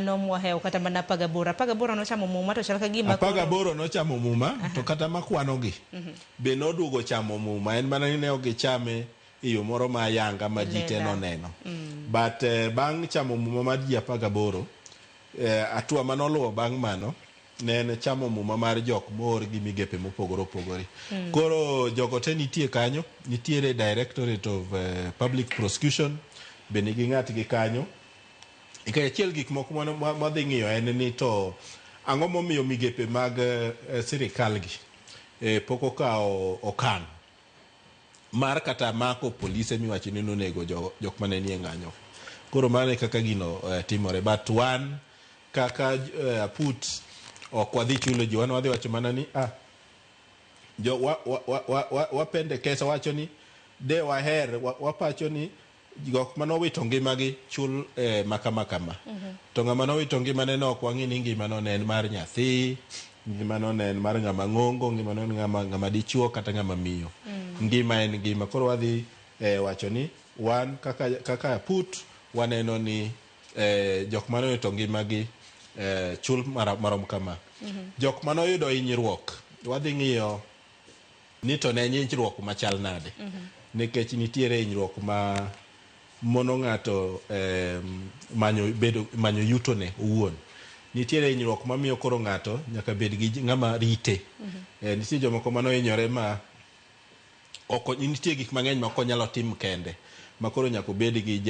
nomwahew kata mana pagabora nochamo muma to chal ka gima pagabora nochamo muma to kata makwanogi be nodugo chamo muma en mana ni ne ogichame iyo moro ma yanga ma jite noneno but bang chamo muma mar ji 18 atua manoluwo bang mano ne en chamo muma mar jok mor gi migepe mopogore opogore koro jogo te nitie kanyo nitiere Directorate of Public Prosecution be nigi ng'atgi kanyo ikaye achiel gik moko madhi ng'iyo en ni to ang'o momiyo migepe mag sirikal gi pok okawo okang' mar kata mako polise miwacho ni nonego jok mane nie ng'anyo koro mane kaka gino timore but wan kaka put ok wadhi chulo ji wan wadhi wacho mana ni wapende kesa wacho ni de waher wapacho ni jok manowito ngimagi chul makama to ng'ama nowito ngimane no ok wang'i ni ngimano ne en mar nyathi ngimano ne en mar ng'ama ng'ongo ngimano ne ng'ama dichuo kata ng'ama miyo ngima en ngima koro wadhi wacho ni wan kaka put waneno ni jok manowito ngimagi chul marom kama jok manoyudo hinyruok wadhi ng'iyo ni to ne hinyruok machal nade nikech nitiere hinyruok ma mono ng'ato manyo yuto ne owuon nitiere hinyruok mamiyo koro ng'ato nyaka bed gi ng'ama rite nitie jomoko manohinyore ma nitie gik mang'eny ma ok nyalo tim kende ma koro nyaka bed gi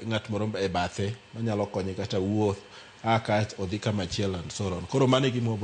ng'at moro e bathe manyalo konye kata wuoth aka odhi kama chielo and so on koro mane gimo